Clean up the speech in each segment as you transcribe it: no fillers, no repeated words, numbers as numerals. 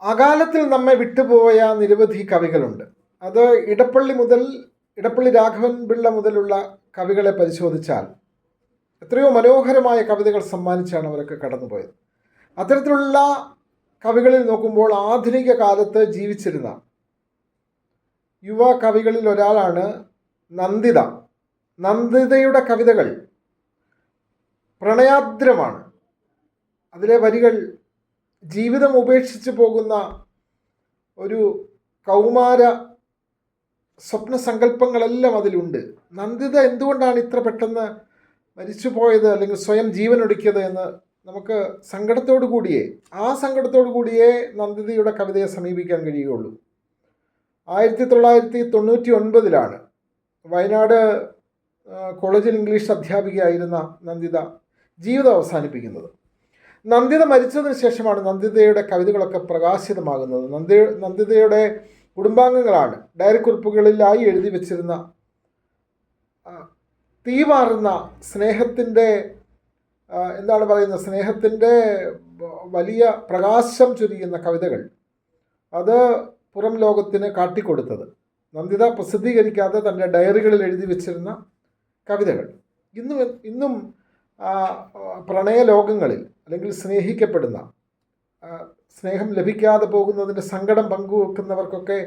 അകാലത്തിൽ നമ്മെ വിട്ടുപോയ നിരവധി കവികളുണ്ട്. അത് ഇടപ്പള്ളി രാഘവൻ പിള്ള മുതലുള്ള കവികളെ പരിശോധിച്ചാൽ എത്രയോ മനോഹരമായ കവിതകൾ സമ്മാനിച്ചാണ് അവരൊക്കെ കടന്നുപോയത്. അത്തരത്തിലുള്ള കവികളിൽ നോക്കുമ്പോൾ ആധുനിക കാലത്ത് ജീവിച്ചിരുന്ന യുവ കവികളിൽ ഒരാളാണ് നന്ദിത. നന്ദിതയുടെ കവിതകൾ പ്രണയാർദ്രമാണ്. അതിലെ വരികൾ ജീവിതം ഉപേക്ഷിച്ച് പോകുന്ന ഒരു കൗമാര സ്വപ്ന സങ്കല്പങ്ങളെല്ലാം അതിലുണ്ട്. നന്ദിത എന്തുകൊണ്ടാണ് ഇത്ര പെട്ടെന്ന് മരിച്ചുപോയത് അല്ലെങ്കിൽ സ്വയം ജീവനൊടുക്കിയത് എന്ന് നമുക്ക് സങ്കടത്തോടു കൂടിയേ നന്ദിതയുടെ കവിതയെ സമീപിക്കാൻ കഴിയുകയുള്ളൂ. 1999 വയനാട് കോളേജിൽ ഇംഗ്ലീഷ് അധ്യാപികയായിരുന്ന നന്ദിത ജീവിതം അവസാനിപ്പിക്കുന്നത്. നന്ദിത മരിച്ചതിന് ശേഷമാണ് നന്ദിതയുടെ കവിതകളൊക്കെ പ്രകാശിതമാകുന്നത്. നന്ദിതയുടെ കുടുംബാംഗങ്ങളാണ് ഡയറിക്കുറിപ്പുകളിലായി എഴുതി വച്ചിരുന്ന തീവാറുന്ന സ്നേഹത്തിൻ്റെ സ്നേഹത്തിൻ്റെ വലിയ പ്രകാശം ചൊരിയുന്ന കവിതകൾ അത് പുറം ലോകത്തിന് കാട്ടിക്കൊടുത്തത്. നന്ദിത പ്രസിദ്ധീകരിക്കാതെ തൻ്റെ ഡയറികളിൽ എഴുതി വച്ചിരുന്ന കവിതകൾ ഇന്നും പ്രണയലോകങ്ങളിൽ അല്ലെങ്കിൽ സ്നേഹിക്കപ്പെടുന്ന സ്നേഹം ലഭിക്കാതെ പോകുന്നതിൻ്റെ സങ്കടം പങ്കുവെക്കുന്നവർക്കൊക്കെ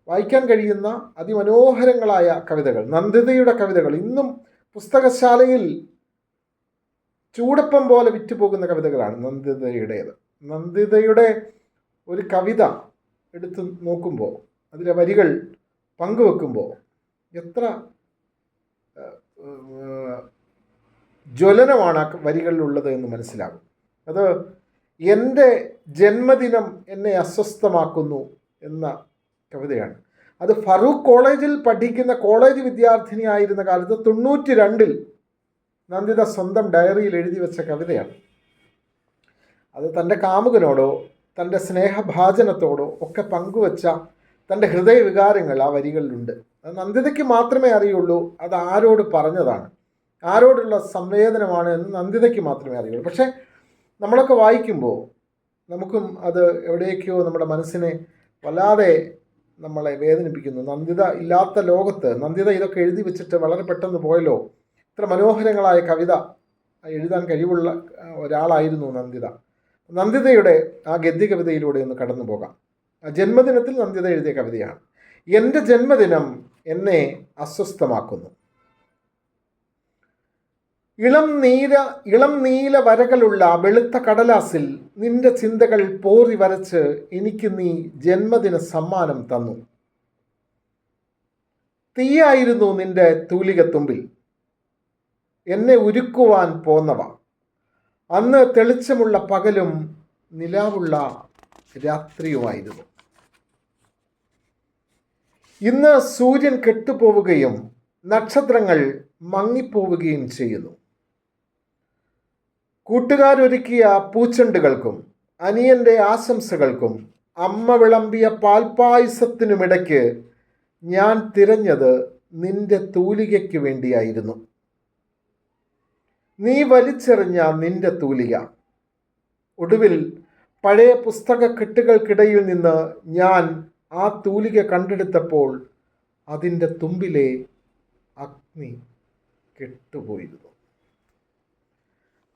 വായിക്കാൻ കഴിയുന്ന അതിമനോഹരങ്ങളായ കവിതകൾ, നന്ദിതയുടെ കവിതകൾ ഇന്നും പുസ്തകശാലയിൽ ചൂടപ്പം പോലെ വിറ്റുപോകുന്ന കവിതകളാണ് നന്ദിതയുടേത്. നന്ദിതയുടെ ഒരു കവിത എടുത്ത് നോക്കുമ്പോൾ അതിലെ വരികൾ പങ്കുവെക്കുമ്പോൾ എത്ര ജ്വലനമാണ് ആ വരികളിലുള്ളത് എന്ന് മനസ്സിലാകും. അത് എൻ്റെ ജന്മദിനം എന്നെ അസ്വസ്ഥമാക്കുന്നു എന്ന കവിതയാണ്. അത് ഫറൂഖ് കോളേജിൽ പഠിക്കുന്ന കോളേജ് വിദ്യാർത്ഥിനി ആയിരുന്ന കാലത്ത് 92 നന്ദിത സ്വന്തം ഡയറിയിൽ എഴുതി വെച്ച കവിതയാണ്. അത് തൻ്റെ കാമുകനോടോ തൻ്റെ സ്നേഹഭാജനത്തോടോ ഒക്കെ പങ്കുവച്ച തൻ്റെ ഹൃദയവികാരങ്ങൾ ആ വരികളിലുണ്ട്. അത് നന്ദിതയ്ക്ക് മാത്രമേ അറിയുള്ളൂ അത് ആരോട് പറഞ്ഞതാണ്, ആരോടുള്ള സംവേദനമാണ് എന്ന് നന്ദിതയ്ക്ക് മാത്രമേ അറിയുള്ളൂ. പക്ഷേ നമ്മളൊക്കെ വായിക്കുമ്പോൾ നമുക്കും അത് എവിടേക്കോ നമ്മുടെ മനസ്സിനെ വല്ലാതെ നമ്മളെ വേദനിപ്പിക്കുന്നു. നന്ദിത ഇല്ലാത്ത ലോകത്ത് നന്ദിത ഇതൊക്കെ എഴുതി വെച്ചിട്ട് വളരെ പെട്ടെന്ന് പോയല്ലോ. ഇത്ര മനോഹരങ്ങളായ കവിത എഴുതാൻ കഴിവുള്ള ഒരാളായിരുന്നു നന്ദിത. നന്ദിതയുടെ ആ ഗദ്യകവിതയിലൂടെ ഒന്ന് കടന്നു പോകാം. ആ ജന്മദിനത്തിൽ നന്ദിത എഴുതിയ കവിതയാണ്. എൻ്റെ ജന്മദിനം എന്നെ അസ്വസ്ഥമാക്കുന്നു. ഇളം നീല വരകളുള്ള വെളുത്ത കടലാസിൽ നിന്റെ ചിന്തകൾ പോറി വരച്ച് എനിക്ക് നീ ജന്മദിന സമ്മാനം തന്നു. തീയായിരുന്നു നിന്റെ തൂലികത്തുമ്പിൽ എന്നെ ഉരുക്കുവാൻ പോന്നവ. അന്ന് തെളിച്ചമുള്ള പകലും നിലാവുള്ള രാത്രിയുമായിരുന്നു. ഇന്ന് സൂര്യൻ കെട്ടുപോവുകയും നക്ഷത്രങ്ങൾ മങ്ങിപ്പോവുകയും ചെയ്യുന്നു. കൂട്ടുകാരൊരുക്കിയ പൂച്ചെണ്ടുകൾക്കും അനിയൻ്റെ ആശംസകൾക്കും അമ്മ വിളമ്പിയ പാൽപ്പായസത്തിനുമിടയ്ക്ക് ഞാൻ തിരഞ്ഞത് നിന്റെ തൂലികയ്ക്ക് വേണ്ടിയായിരുന്നു. നീ വലിച്ചെറിഞ്ഞ നിന്റെ തൂലിക. ഒടുവിൽ പഴയ പുസ്തകക്കെട്ടുകൾക്കിടയിൽ നിന്ന് ഞാൻ ആ തൂലിക കണ്ടെടുത്തപ്പോൾ അതിൻ്റെ തുമ്പിലെ അഗ്നി കെട്ടുപോയിരുന്നു.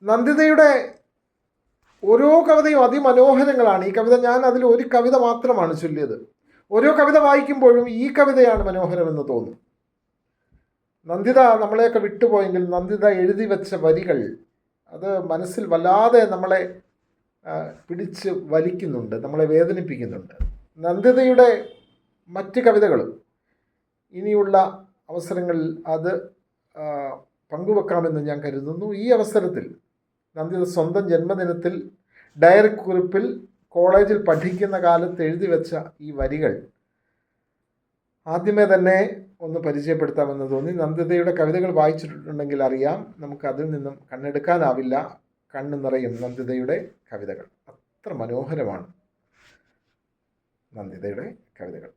നന്ദിതയുടെ ഓരോ കവിതയും അതിമനോഹരങ്ങളാണ്. ഈ കവിത ഞാൻ അതിൽ ഒരു കവിത മാത്രമാണ് ചൊല്ലിയത്. ഓരോ കവിത വായിക്കുമ്പോഴും ഈ കവിതയാണ് മനോഹരമെന്ന് തോന്നും. നന്ദിത നമ്മളെയൊക്കെ വിട്ടുപോയെങ്കിൽ നന്ദിത എഴുതി വെച്ച വരികൾ അത് മനസ്സിൽ വല്ലാതെ നമ്മളെ പിടിച്ച് വലിക്കുന്നുണ്ട്, നമ്മളെ വേദനിപ്പിക്കുന്നുണ്ട്. നന്ദിതയുടെ മറ്റ് കവിതകളും ഇനിയുള്ള അവസരങ്ങളിൽ അത് പങ്കുവെക്കാമെന്ന് ഞാൻ കരുതുന്നു. ഈ അവസരത്തിൽ നന്ദിത സ്വന്തം ജന്മദിനത്തിൽ ഡയറി കുറിപ്പിൽ കോളേജിൽ പഠിക്കുന്ന കാലത്ത് എഴുതി വെച്ച ഈ വരികൾ ആദ്യമേ തന്നെ ഒന്ന് പരിചയപ്പെടുത്താമെന്ന് തോന്നി. നന്ദിതയുടെ കവിതകൾ വായിച്ചിട്ടുണ്ടെങ്കിൽ അറിയാം, നമുക്ക് അതിൽ നിന്നും കണ്ണെടുക്കാനാവില്ല. കണ്ണു നിറയും നന്ദിതയുടെ കവിതകൾ. അത്ര മനോഹരമാണ് നന്ദിതയുടെ കവിതകൾ.